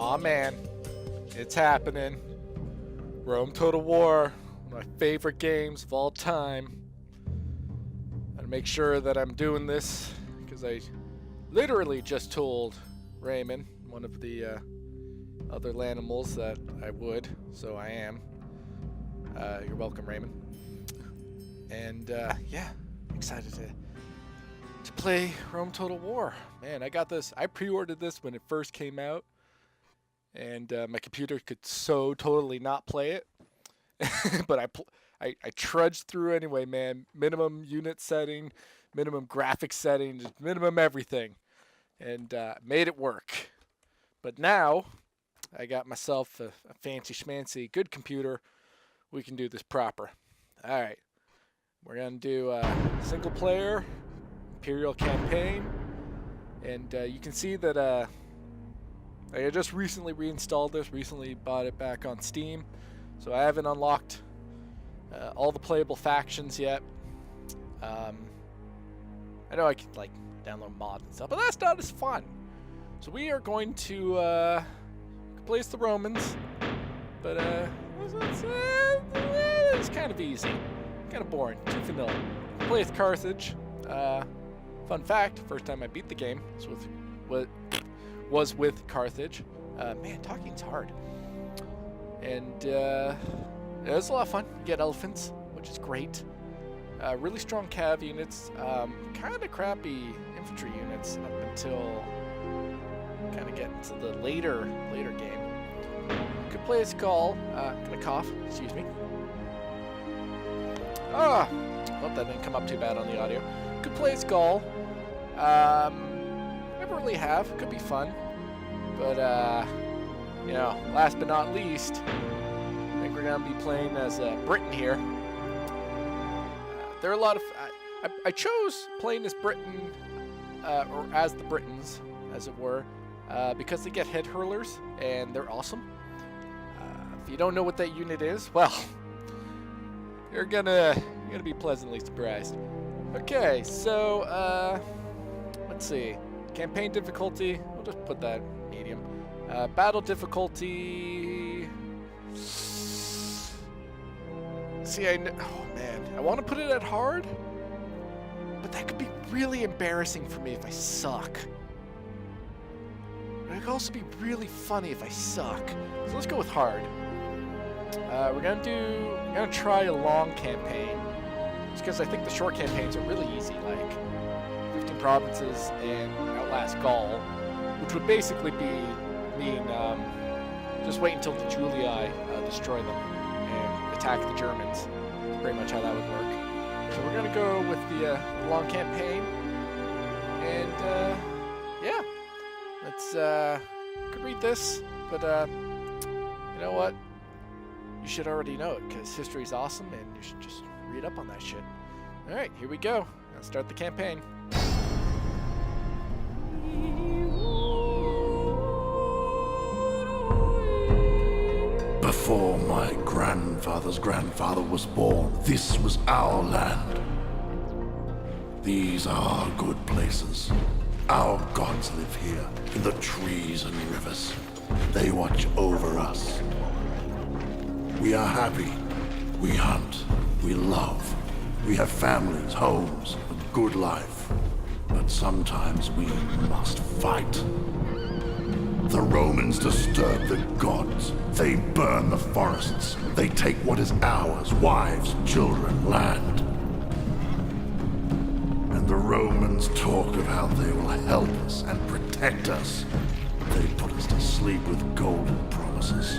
Aw, man. It's happening. Rome Total War, one of my favorite games of all time. Gotta make sure that I'm doing this, because I literally just told Raymond, one of the other Lanimals, that I would, so I am. You're welcome, Raymond. And yeah, excited to play Rome Total War. Man, I got this. I pre-ordered this when it first came out, and my computer could so totally not play it. But I trudged through anyway, man. Minimum unit setting, minimum graphics setting, just minimum everything, and made it work. But now I got myself a fancy schmancy good computer. We can do this proper. All right, we're gonna do single player Imperial campaign, and you can see that I just recently reinstalled this. Recently bought it back on Steam. So I haven't unlocked all the playable factions yet. I know I could like download mods and stuff, but that's not as fun. So we are going to place the Romans, but it's kind of easy, kind of boring, too vanilla. Play with Carthage. Fun fact: first time I beat the game was with Carthage. Man, talking's hard. And it was a lot of fun. You get elephants, which is great. Really strong cav units. Kind of crappy infantry units up until kind of get into the later game. Could play as Gaul. Gonna cough. Excuse me. Ah, hope that didn't come up too bad on the audio. Could play as Gaul. Never really have. Could be fun, but you know, last but not least, I think we're going to be playing as Britain here. There are a lot of... I chose playing as Britain, or as the Britons, as it were, because they get head hurlers, and they're awesome. If you don't know what that unit is, well, you're gonna be pleasantly surprised. Okay, so, let's see. Campaign difficulty, we'll just put that medium. Battle difficulty. See, oh man, I want to put it at hard, but that could be really embarrassing for me if I suck. But it could also be really funny if I suck. So let's go with hard. We're gonna try a long campaign, just because I think the short campaigns are really easy, like 15 provinces and outlast Gaul, which would basically mean just wait until the Julii destroy them and attack the Germans. That's pretty much how that would work. So we're gonna go with the long campaign, and yeah, let's could read this, but you know what? You should already know it because history's awesome, and you should just read up on that shit. All right, here we go. Let's start the campaign. Before my grandfather's grandfather was born, this was our land. These are good places. Our gods live here, in the trees and rivers. They watch over us. We are happy. We hunt. We love. We have families, homes, a good life. But sometimes we must fight. The Romans disturb the gods. They burn the forests. They take what is ours, wives, children, land. And the Romans talk of how they will help us and protect us. They put us to sleep with golden promises.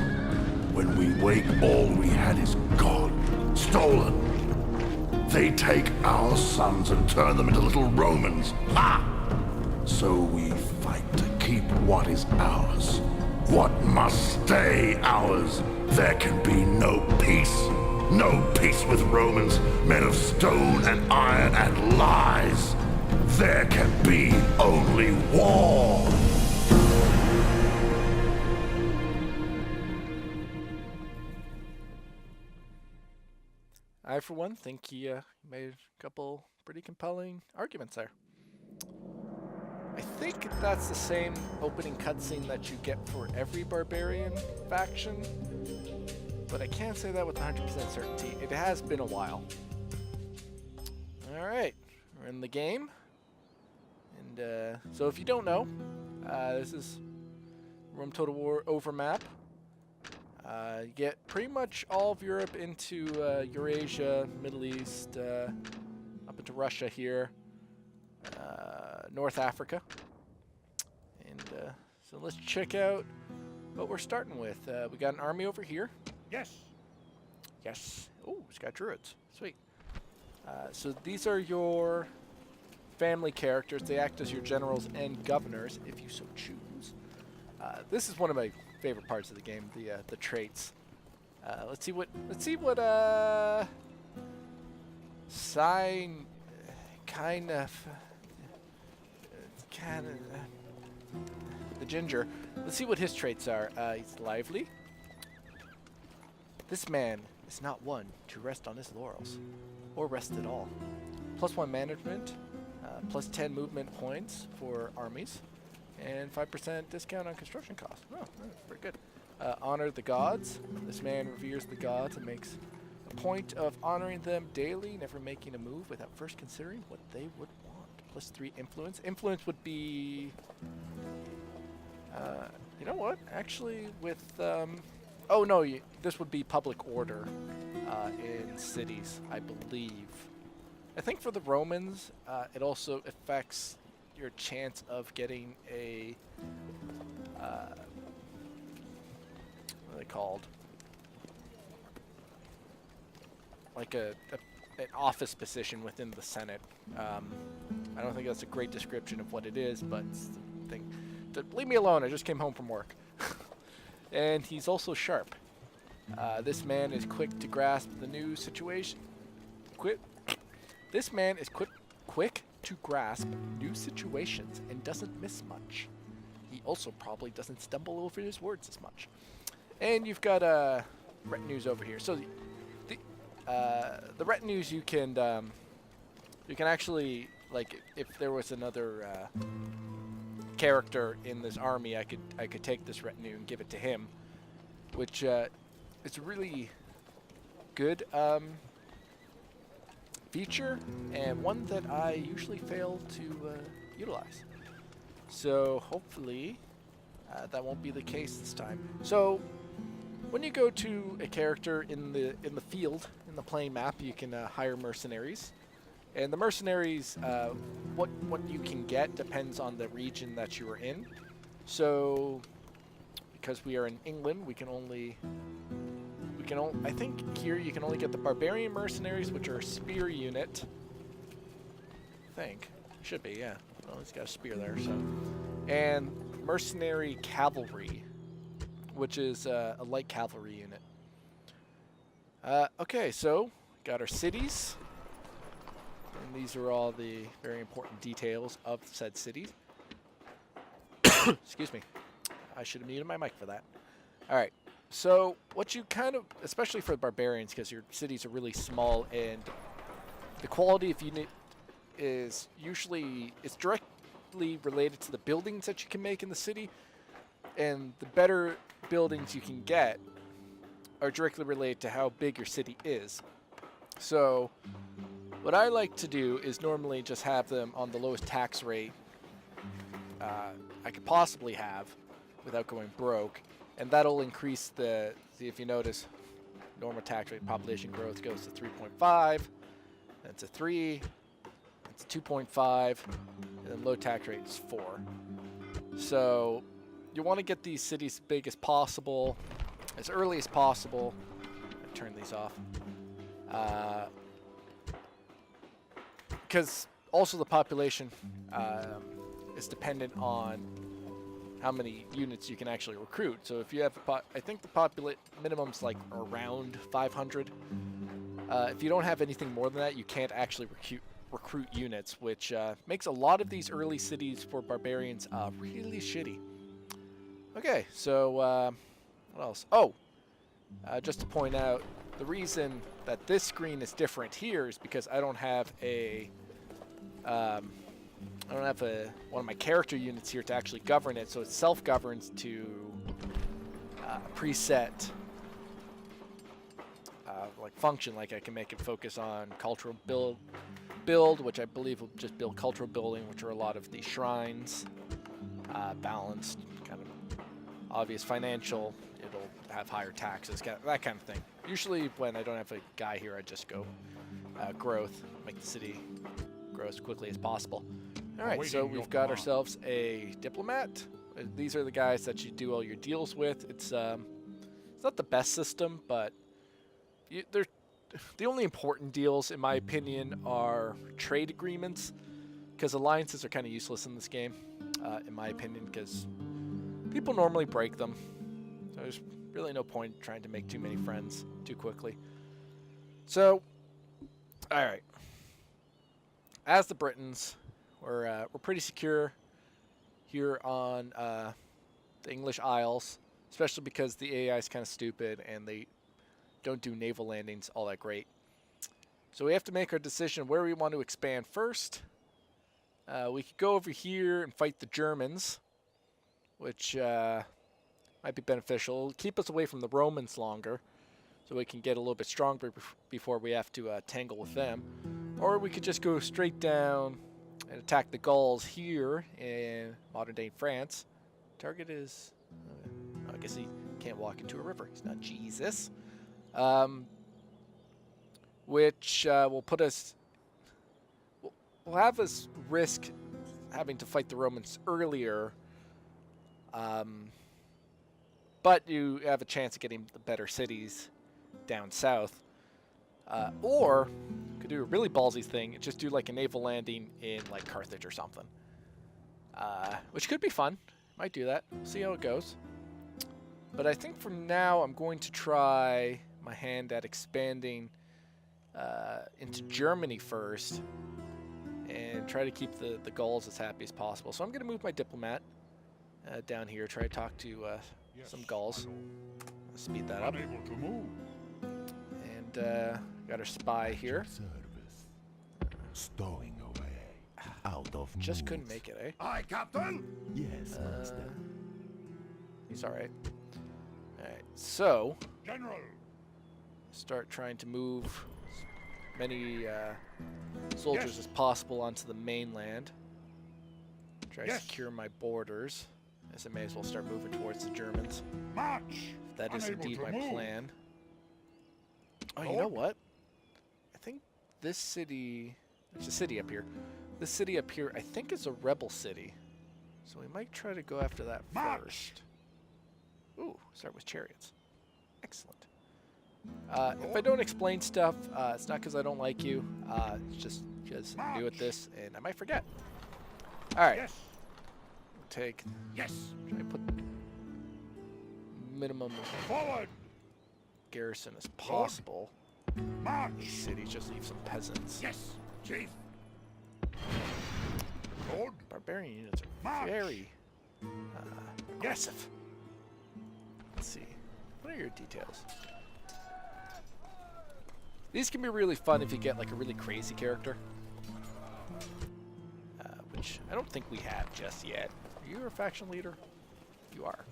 When we wake, all we had is gone, stolen. They take our sons and turn them into little Romans. Ha! So we fight to keep what is ours. What must stay ours. There can be no peace. No peace with Romans, men of stone and iron and lies. There can be only war. I, for one, think he made a couple pretty compelling arguments there. I think that's the same opening cutscene that you get for every barbarian faction, but I can't say that with 100% certainty. It has been a while. Alright, we're in the game. And so if you don't know, this is Rome Total War overmap. You get pretty much all of Europe into Eurasia, Middle East, up into Russia here, North Africa. And so let's check out what we're starting with. We got an army over here. Yes. Yes. Oh, it's got druids. Sweet. So these are your family characters. They act as your generals and governors, if you so choose. This is one of my favorite parts of the game, the traits. Let's see what sign kind of the ginger. Let's see what his traits are. He's lively. This man is not one to rest on his laurels, or rest at all. +1 management, +10 movement points for armies, and 5% discount on construction costs. Oh, that's pretty good. Honor the gods. This man reveres the gods and makes a point of honoring them daily, never making a move without first considering what they would want. +3 influence. Influence would be... you know what? Actually, with... oh, no, this would be public order in cities, I believe. I think for the Romans, it also affects your chance of getting a... what are they called? Like an office position within the Senate. I don't think that's a great description of what it is, but it's the thing. Leave me alone, I just came home from work. And he's also sharp. This man is quick to grasp the new situation. This man is quick to grasp new situations and doesn't miss much. He also probably doesn't stumble over his words as much. And you've got retinues over here. So the retinues you can actually, like, if there was another character in this army, I could take this retinue and give it to him, which it's a really good feature, and one that I usually fail to utilize. So hopefully that won't be the case this time. So when you go to a character in the field, in the playing map, you can hire mercenaries. And the mercenaries, what you can get depends on the region that you are in. So, because we are in England, I think here you can only get the barbarian mercenaries, which are a spear unit. I think. Should be, yeah. Well, it's got a spear there, so. And mercenary cavalry, which is a light cavalry unit. Okay, so got our cities. And these are all the very important details of said cities. Excuse me. I should have muted my mic for that. All right. So what you kind of, especially for the barbarians, because your cities are really small, and the quality of unit is usually, it's directly related to the buildings that you can make in the city, and the better buildings you can get are directly related to how big your city is. So what I like to do is normally just have them on the lowest tax rate I could possibly have without going broke, and that'll increase the, see if you notice, normal tax rate population growth goes to 3.5, then to 3, it's 2.5, and then low tax rate is 4. So you want to get these cities as big as possible, as early as possible. Turn these off. Because also the population is dependent on how many units you can actually recruit. So if you have, I think the minimum's like around 500. If you don't have anything more than that, you can't actually recruit units, which makes a lot of these early cities for barbarians really shitty. Okay, so what else? Oh, just to point out, the reason that this screen is different here is because I don't have a I don't have one of my character units here to actually govern it, so it self-governs to preset like function. Like I can make it focus on cultural build, which I believe will just build cultural building, which are a lot of the shrines, balanced, kind of obvious financial. It'll have higher taxes, that kind of thing. Usually when I don't have a guy here, I just go growth, make the city grow as quickly as possible. All right, so we've got ourselves a diplomat. These are the guys that you do all your deals with. It's not the best system, but they're the only important deals, in my opinion, are trade agreements, because alliances are kind of useless in this game, in my opinion, because people normally break them. So there's really no point trying to make too many friends too quickly. So, all right. As the Britons, we're pretty secure here on the English Isles, especially because the AI is kind of stupid and they don't do naval landings all that great. So we have to make our decision where we want to expand first. We could go over here and fight the Germans, which might be beneficial. It'll keep us away from the Romans longer, so we can get a little bit stronger before we have to tangle with them. Or we could just go straight down and attack the Gauls here in modern-day France. Target is... I guess he can't walk into a river. He's not Jesus. Which will put us... will have us risk having to fight the Romans earlier. But you have a chance of getting the better cities down south. Or could do a really ballsy thing and just do like a naval landing in like Carthage or something. Which could be fun. Might do that. We'll see how it goes. But I think for now I'm going to try my hand at expanding into Germany first and try to keep the Gauls as happy as possible. So I'm going to move my diplomat down here, try to talk to some Gauls. Speed that up. And got our spy here. Stowing away. Out of Just mood. couldn't make it, eh? Aye, Captain. Yes, master. He's alright. Alright, so General. start trying to move as many soldiers as possible onto the mainland. Try to secure my borders, as I may as well start moving towards the Germans. March. That is Unable indeed to my move. plan. Oh, you know what? I think this city... There's a city up here. This city up here, I think, is a rebel city. So we might try to go after that March. first. Ooh, start with chariots. Excellent. If I don't explain stuff, it's not because I don't like you. It's just because I'm new at this, and I might forget. All right. Yes. We'll take... Yes. Try to put minimum Forward. garrison as possible. March. City, just leave some peasants. Yes, Chief. Lord. Barbarian units are March. very aggressive. Let's see. What are your details? These can be really fun if you get like a really crazy character. Which I don't think we have just yet. Are you a faction leader? You are.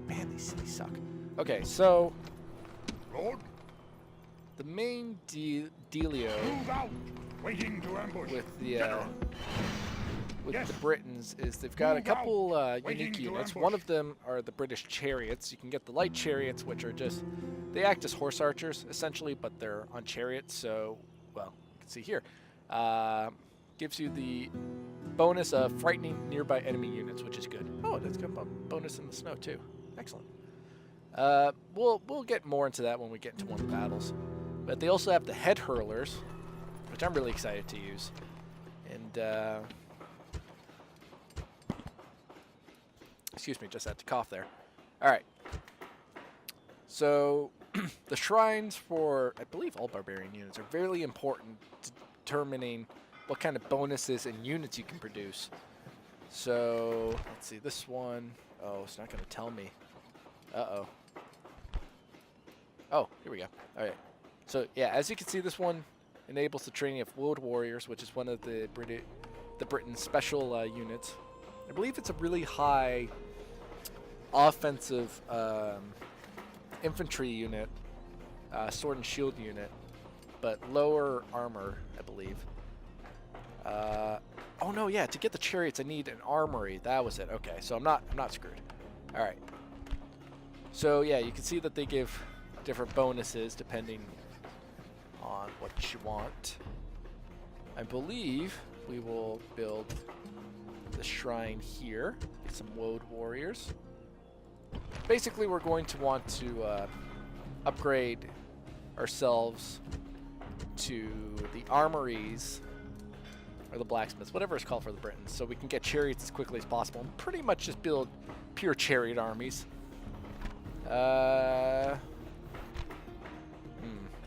Man, these cities suck. Okay, so Lord. the main dealio Move out. Waiting to ambush. with the General. Yes. the Britons is they've got a Move couple Waiting unique to units. ambush. One of them are the British chariots. You can get the light chariots, which are just they act as horse archers essentially, but they're on chariots. So, well, you can see here, gives you the bonus of frightening nearby enemy units, which is good. Oh, that's got a bonus in the snow too. Excellent. We'll get more into that when we get into one of the battles. But they also have the head hurlers, which I'm really excited to use. And excuse me, just had to cough there. All right. So the shrines for, I believe, all barbarian units are very important to determining what kind of bonuses and units you can produce. So let's see, this one, oh, it's not going to tell me. Uh-oh. Oh, here we go. All right. So yeah, as you can see, this one enables the training of Woad Warriors, which is one of the Britain's special units. I believe it's a really high offensive infantry unit, sword and shield unit, but lower armor, I believe. Oh no, yeah, to get the chariots I need an armory. That was it. Okay, so I'm not screwed. All right. So yeah, you can see that they give different bonuses depending on what you want. I believe we will build the shrine here. Get some Woad Warriors. Basically, we're going to want to upgrade ourselves to the armories, or the blacksmiths, whatever it's called for the Britons, so we can get chariots as quickly as possible and pretty much just build pure chariot armies.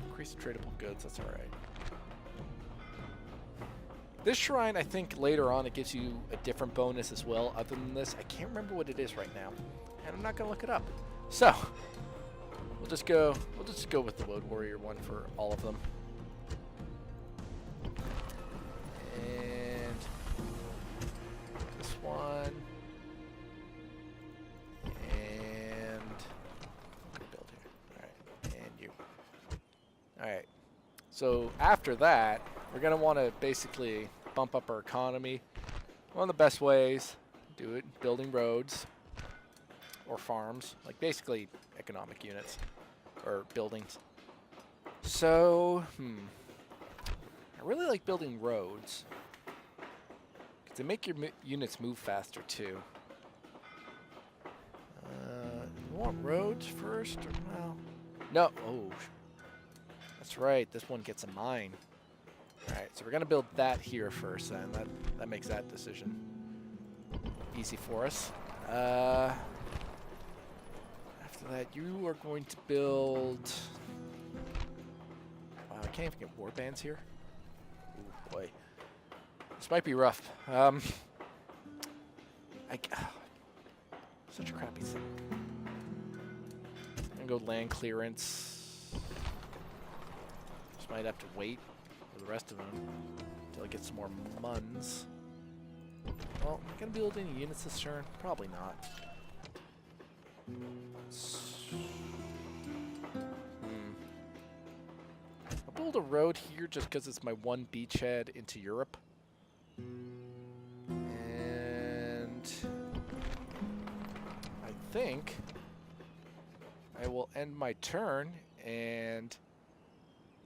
Increase the tradable goods, that's alright. This shrine, I think later on it gives you a different bonus as well other than this. I can't remember what it is right now, and I'm not going to look it up. So, we'll just go with the Woad Warrior one for all of them. And this one. And what can I build here? Alright, and you. Alright. So after that, we're going to want to basically bump up our economy. One of the best ways to do it, building roads or farms, like basically economic units or buildings. So, I really like building roads because they make your units move faster too. You want roads first or no? No. Oh, that's right. This one gets a mine. All right, so we're gonna build that here first, then. That makes that decision easy for us. After that, you are going to build. Wow, I can't even get warbands here. Ooh, boy, this might be rough. Such a crappy thing. I'm gonna go land clearance. Just might have to wait for the rest of them until I get some more muns. Well, am I gonna build any units this turn? Probably not. I'll build a road here just because it's my one beachhead into Europe. And I think I will end my turn, and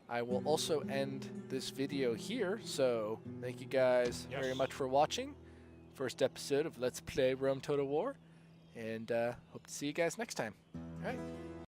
I will also end this video here. So thank you guys very much for watching. First episode of Let's Play Rome Total War. And hope to see you guys next time. All right.